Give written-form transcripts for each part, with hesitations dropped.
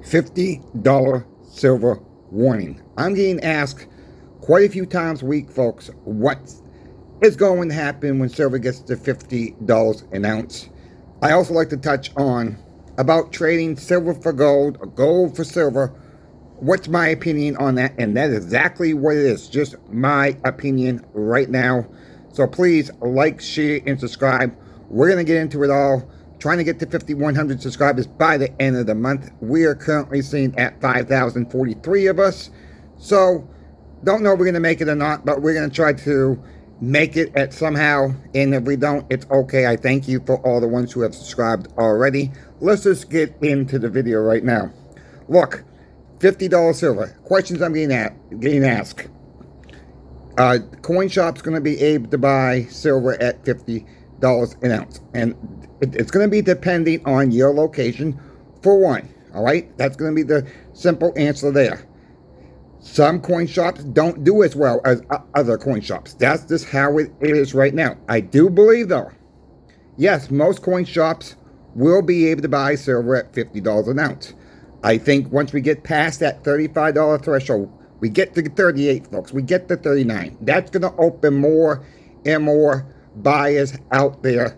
$50 silver warning. I'm getting asked quite a few times a week, folks, what is going to happen when silver gets to $50 an ounce. I also like to touch on about trading silver for gold or gold for silver. What's my opinion on that? And that is exactly what it is, just my opinion right now. So please like, share, and subscribe. We're going to get into it all. Trying to get to 5,100 subscribers by the end of the month. We are currently sitting at 5,043 of us. So, don't know if we're going to make it or not, but we're going to try to make it at somehow. And if we don't, it's okay. I thank you for all the ones who have subscribed already. Let's just get into the video right now. Look, $50 silver. Questions I'm getting asked. Coin shop's going to be able to buy silver at $50 an ounce, and it's going to be depending on your location for one. All right, that's going to be the simple answer there. Some coin shops don't do as well as other coin shops. That's just how it is right now. I do believe, though, yes, most coin shops will be able to buy silver at $50 an ounce. I think once we get past that $35 threshold, we get to 38, folks, we get to 39. That's going to open more and more buyers out there.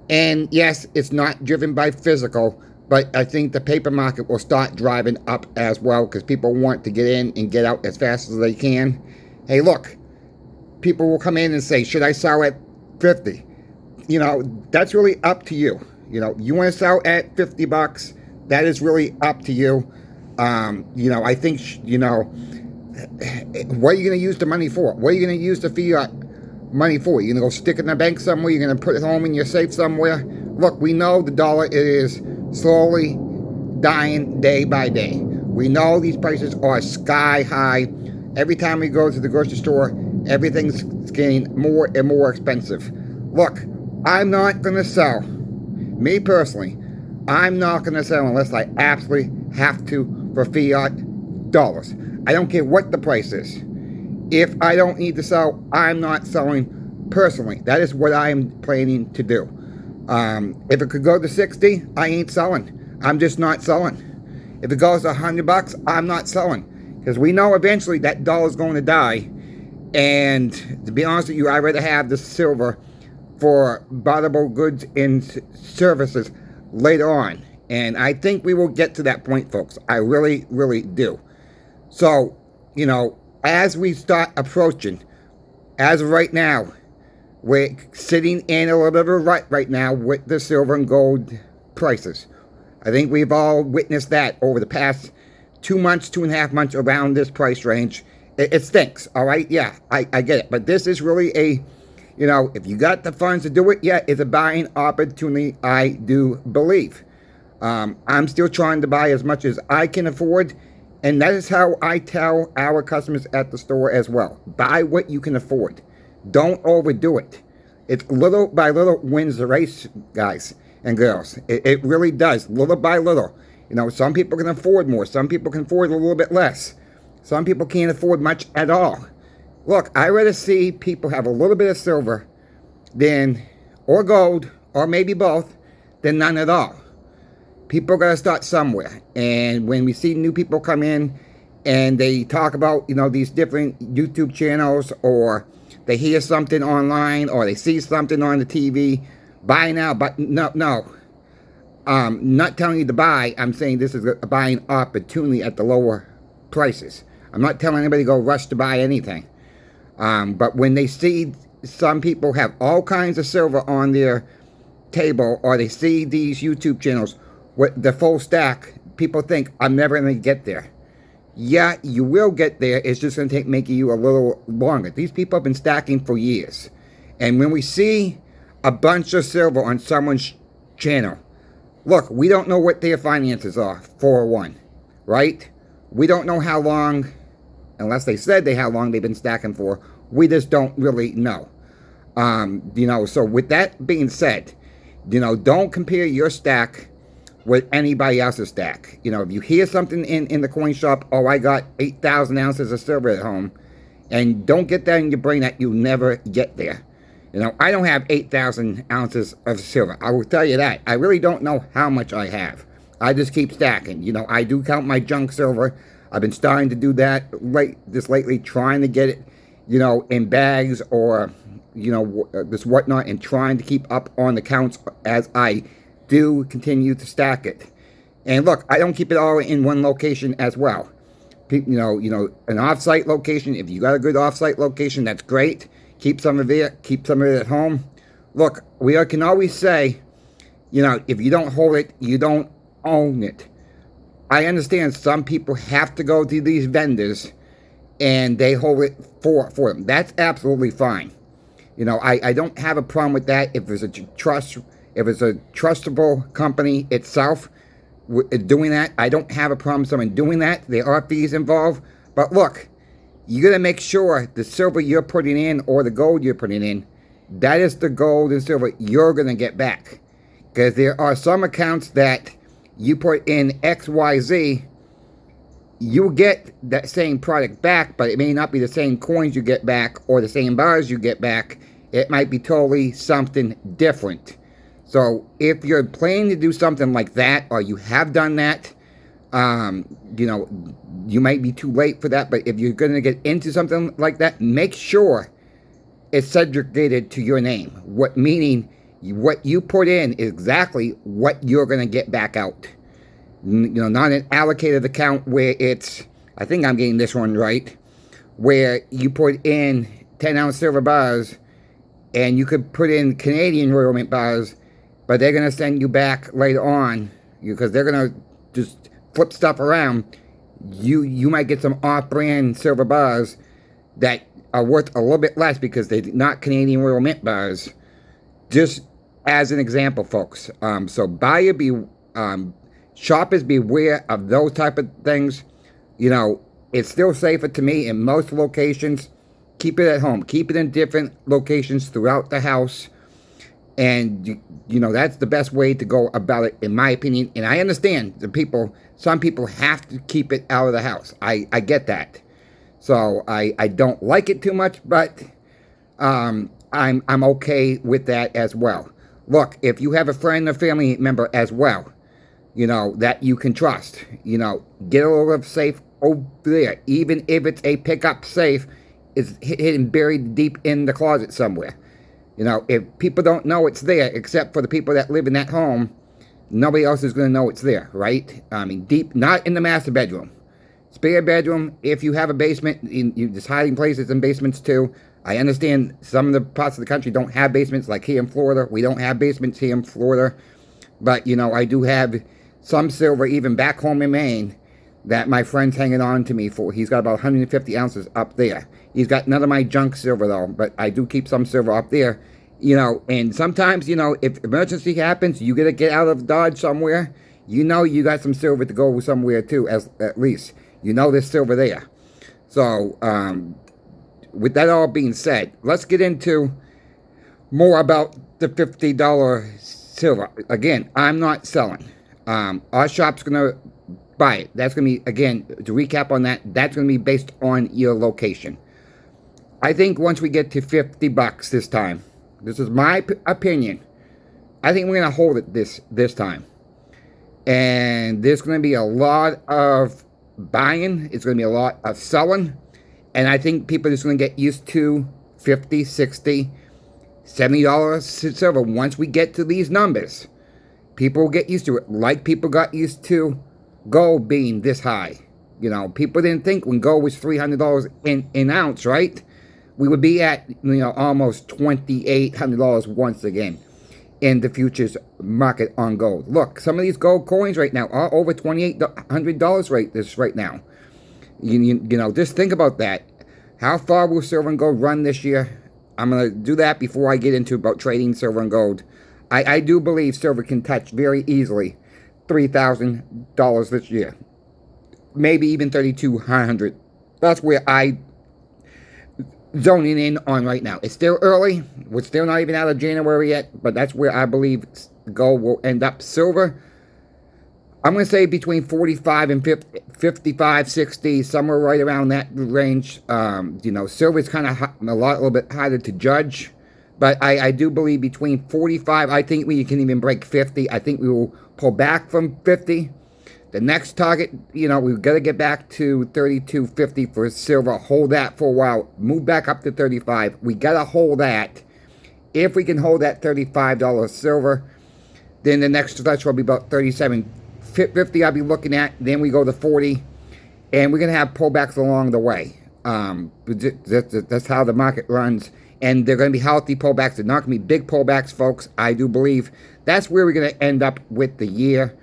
And yes, it's not driven by physical, but I think the paper market will start driving up as well, because people want to get in and get out as fast as they can. Hey, look, people will come in and say, should I sell at 50? You know, that's really up to you. You know, you want to sell at 50 bucks, that is really up to you. You know, I think, you know, what are you going to use the money for? What are you going to use the fiat money for? You're going to go stick it in the bank somewhere? You're going to put it home in your safe somewhere? Look, we know the dollar is slowly dying day by day. We know these prices are sky high. Every time we go to the grocery store, everything's getting more and more expensive. Look, I'm not going to sell. Me personally, I'm not going to sell unless I absolutely have to for fiat dollars. I don't care what the price is. If I don't need to sell, I'm not selling personally. That is what I am planning to do. If it could go to 60, I ain't selling. I'm just not selling. If it goes to 100 bucks, I'm not selling. Because we know eventually that dollar's going to die. And to be honest with you, I'd rather have the silver for barterable goods and services later on. And I think we will get to that point, folks. I really, really do. So, you know, as we start approaching, as of right now, we're sitting in a little bit of a rut right now with the silver and gold prices. I think we've all witnessed that over the past 2 months, 2.5 months around this price range. It stinks, all right? Yeah, I get it. But this is really a, you know, if you got the funds to do it, yeah, it's a buying opportunity, I do believe. I'm still trying to buy as much as I can afford. And that is how I tell our customers at the store as well. Buy what you can afford. Don't overdo it. It's little by little wins the race, guys and girls. It really does, little by little. You know, some people can afford more. Some people can afford a little bit less. Some people can't afford much at all. Look, I'd rather see people have a little bit of silver than, or gold, or maybe both, than none at all. People got to start somewhere. And when we see new people come in and they talk about, you know, these different YouTube channels, or they hear something online, or they see something on the TV, buy now, but no. Not telling you to buy. I'm saying this is a buying opportunity at the lower prices. I'm not telling anybody to go rush to buy anything. But when they see some people have all kinds of silver on their table, or they see these YouTube channels with the full stack, people think, I'm never going to get there. Yeah, you will get there. It's just going to make you a little longer. These people have been stacking for years. And when we see a bunch of silver on someone's channel, look, we don't know what their finances are, for one, right? We don't know how long, unless they said how long they've been stacking for. We just don't really know. You know, so with that being said, you know, don't compare your stack with anybody else's stack. You know, if you hear something in the coin shop, oh, I got 8,000 ounces of silver at home, and don't get that in your brain that you'll never get there. You know, I don't have 8,000 ounces of silver. I will tell you that. I really don't know how much I have. I just keep stacking. You know, I do count my junk silver. I've been starting to do that lately, trying to get it, you know, in bags or, you know, this whatnot, and trying to keep up on the counts as I do continue to stack it. And look, I don't keep it all in one location as well. You know, an offsite location. If you got a good offsite location, that's great. Keep some of it. Keep some of it at home. Look, we can always say, you know, if you don't hold it, you don't own it. I understand some people have to go to these vendors and they hold it for them. That's absolutely fine. You know, I don't have a problem with that if it's a trustable company itself doing that. I don't have a problem with someone doing that. There are fees involved. But look, you got to make sure the silver you're putting in or the gold you're putting in, that is the gold and silver you're going to get back. Because there are some accounts that you put in XYZ, you get that same product back, but it may not be the same coins you get back or the same bars you get back. It might be totally something different. So if you're planning to do something like that, or you have done that, you know, you might be too late for that. But if you're going to get into something like that, make sure it's segregated to your name. Meaning what you put in is exactly what you're going to get back out. You know, not an allocated account where it's, I think I'm getting this one right, where you put in 10-ounce silver bars and you could put in Canadian Royal Mint bars, but they're going to send you back later on because they're going to just flip stuff around. You might get some off-brand silver bars that are worth a little bit less because they're not Canadian Royal Mint bars. Just as an example, folks. So shoppers beware of those type of things. You know, it's still safer to me in most locations. Keep it at home. Keep it in different locations throughout the house. And, you know, that's the best way to go about it, in my opinion. And I understand some people have to keep it out of the house. I get that. So I don't like it too much, but I'm okay with that as well. Look, if you have a friend or family member as well, you know, that you can trust, you know, get a little safe over there. Even if it's a pickup safe, it's hidden, buried deep in the closet somewhere. You know, if people don't know it's there, except for the people that live in that home, nobody else is going to know it's there, right? I mean, deep, not in the master bedroom. Spare bedroom, if you have a basement, there's hiding places in basements too. I understand some of the parts of the country don't have basements, like here in Florida. We don't have basements here in Florida. But, you know, I do have some silver, even back home in Maine, that my friend's hanging on to me for. He's got about 150 ounces up there. He's got none of my junk silver, though, but I do keep some silver up there. You know, and sometimes, you know, if emergency happens, you got to get out of Dodge somewhere, you know you got some silver to go somewhere, too, at least. You know there's silver there. So, with that all being said, let's get into more about the $50 silver. Again, I'm not selling. Our shop's going to buy it. That's going to be, again, to recap on that, that's going to be based on your location. I think once we get to $50 this time, this is my opinion, I think we're going to hold it this time. And there's going to be a lot of buying. It's going to be a lot of selling. And I think people are just going to get used to $50, $60, $70 silver. Once we get to these numbers, people will get used to it. Like people got used to gold being this high. You know, people didn't think when gold was $300 an ounce, right? We would be at, you know, almost $2,800 once again in the futures market on gold. Look, some of these gold coins right now are over $2,800 right now. You know, just think about that. How far will silver and gold run this year? I'm going to do that before I get into about trading silver and gold. I do believe silver can touch very easily $3,000 this year. Maybe even $3,200. That's where I zoning in on right now. It's still early. We're still not even out of January yet, but that's where I believe gold will end up. Silver, I'm going to say between 45 and 50, 55, 60, somewhere right around that range. You know, silver is kind of a little bit harder to judge But I do believe between 45, I think we can even break 50. I think we will pull back from 50. The next target, we've got to get back to 32.50 for silver. Hold that for a while. Move back up to 35. We got to hold that. If we can hold that $35 silver, then the next threshold will be about 37.50 I'll be looking at. Then we go to 40. And we're going to have pullbacks along the way. That's how the market runs. And they're going to be healthy pullbacks. They're not going to be big pullbacks, folks. I do believe that's where we're going to end up with the year.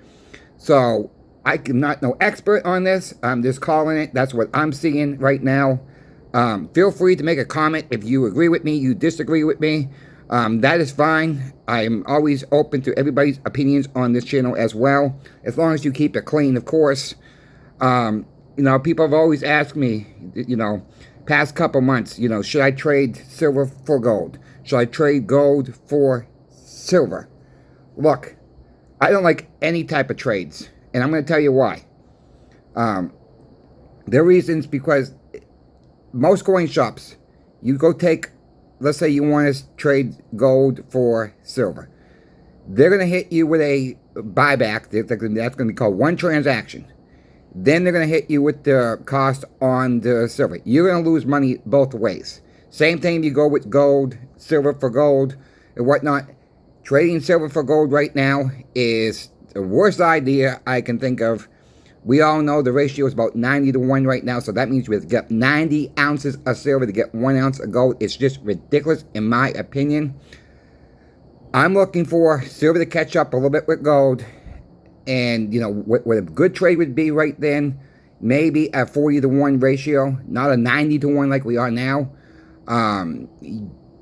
So I'm not no expert on this. I'm just calling it. That's what I'm seeing right now. Feel free to make a comment if you agree with me, you disagree with me. That is fine. I'm always open to everybody's opinions on this channel as well, as long as you keep it clean, of course. People have always asked me, past couple months, should I trade silver for gold? Should I trade gold for silver? Look, I don't like any type of trades, and I'm going to tell you why. There are reasons because most coin shops, you go take, let's say you want to trade gold for silver. They're going to hit you with a buyback. That's going to be called one transaction. Then they're going to hit you with the cost on the silver. You're going to lose money both ways. Same thing if you go with gold, silver for gold, and whatnot. Trading silver for gold right now is the worst idea I can think of. We all know the ratio is about 90 to 1 right now, so that means we have to get 90 ounces of silver to get 1 ounce of gold. It's just ridiculous, in my opinion. I'm looking for silver to catch up a little bit with gold. And, what a good trade would be right then, maybe a 40 to 1 ratio, not a 90 to 1 like we are now.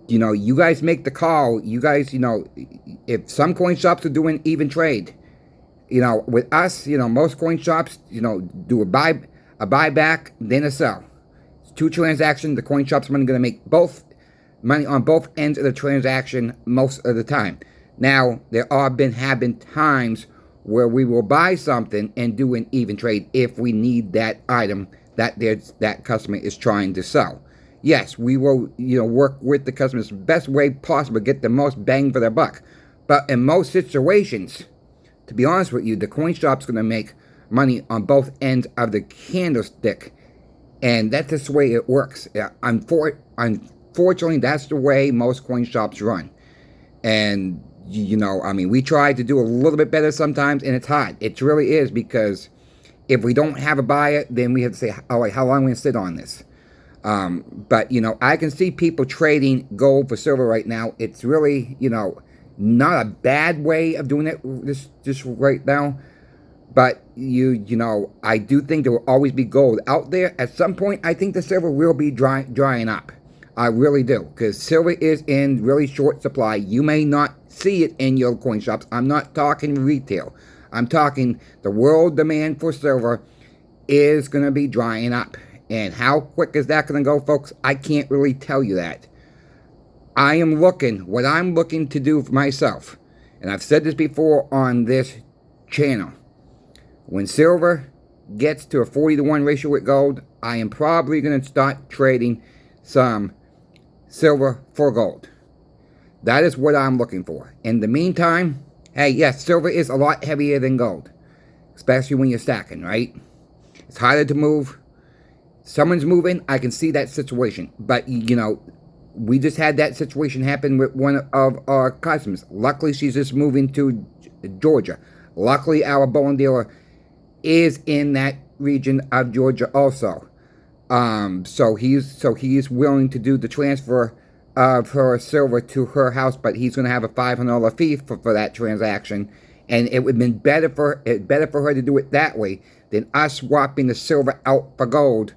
You guys make the call. You guys, if some coin shops are doing even trade, with us, most coin shops, do a buyback, then a sell. It's 2 transactions. The coin shop's money going to make money on both ends of the transaction most of the time. Now, there have been times where we will buy something and do an even trade if we need that item that customer is trying to sell. Yes, we will, work with the customer's best way possible to get the most bang for their buck. But in most situations, to be honest with you, the coin shop's going to make money on both ends of the candlestick. And that's just the way it works. Unfortunately, that's the way most coin shops run. And we try to do a little bit better sometimes, and it's hard. It really is, because if we don't have a buyer, then we have to say, all right, how long are we going to sit on this? But, I can see people trading gold for silver right now. It's really, not a bad way of doing it just right now. But, I do think there will always be gold out there. At some point, I think the silver will be drying up. I really do, because silver is in really short supply. You may not see it in your coin shops. I'm not talking retail. I'm talking the world demand for silver is going to be drying up. And how quick is that going to go, folks? I can't really tell you that. What I'm looking to do for myself, and I've said this before on this channel, when silver gets to a 40 to 1 ratio with gold, I am probably going to start trading some silver for gold. That is what I'm looking for. In the meantime, hey, yes, silver is a lot heavier than gold, especially when you're stacking, right? It's harder to move. Someone's moving, I can see that situation. But, we just had that situation happen with one of our customers. Luckily, she's just moving to Georgia. Luckily, our bullion dealer is in that region of Georgia also. So he's willing to do the transfer of her silver to her house, but he's going to have a $500 fee for that transaction. And it would have been better for her to do it that way than us swapping the silver out for gold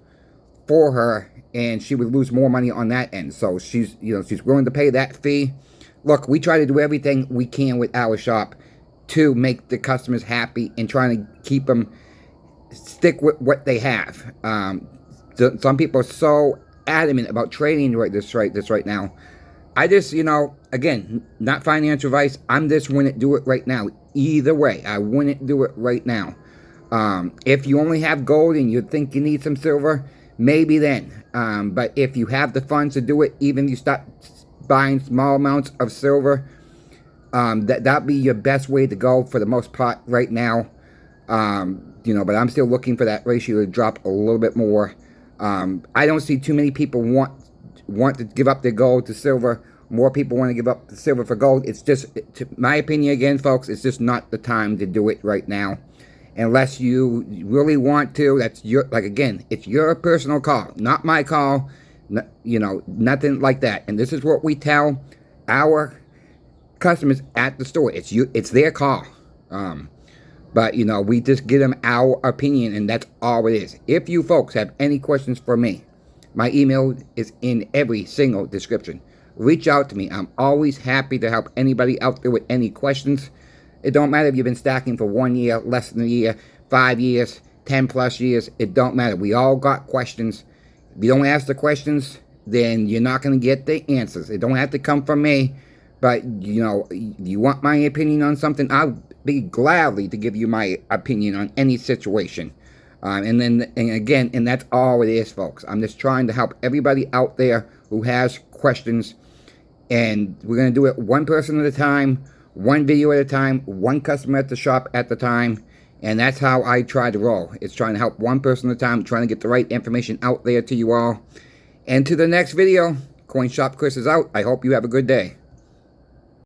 for her, and she would lose more money on that end. So she's willing to pay that fee. Look, we try to do everything we can with our shop to make the customers happy and trying to keep them stick with what they have. Some people are so adamant about trading this right now. I just, again, not financial advice. I'm just wouldn't do it right now. Either way, I wouldn't do it right now. If you only have gold and you think you need some silver, maybe then. But if you have the funds to do it, even if you start buying small amounts of silver, that'd be your best way to go for the most part right now. You know, but I'm still looking for that ratio to drop a little bit more. I don't see too many people want to give up their gold to silver. More people want to give up the silver for gold. It's just, to my opinion, again, folks, it's just not the time to do it right now. Unless you really want to, that's your, like, again, it's your personal call, not my call, you know, nothing like that. And this is what we tell our customers at the store. It's their call. But, you know, we just give them our opinion, and that's all it is. If you folks have any questions for me, my email is in every single description. Reach out to me. I'm always happy to help anybody out there with any questions. It don't matter if you've been stacking for 1 year, less than a year, 5 years, 10 plus years. It don't matter. We all got questions. If you don't ask the questions, then you're not going to get the answers. It don't have to come from me. But, you know, you want my opinion on something, I'll be gladly to give you my opinion on any situation. And again, that's all it is, folks. I'm just trying to help everybody out there who has questions. And we're going to do it one person at a time, one video at a time, one customer at the shop at the time. And that's how I try to roll. It's trying to help one person at a time, trying to get the right information out there to you all. And to the next video, Coin Shop Chris is out. I hope you have a good day.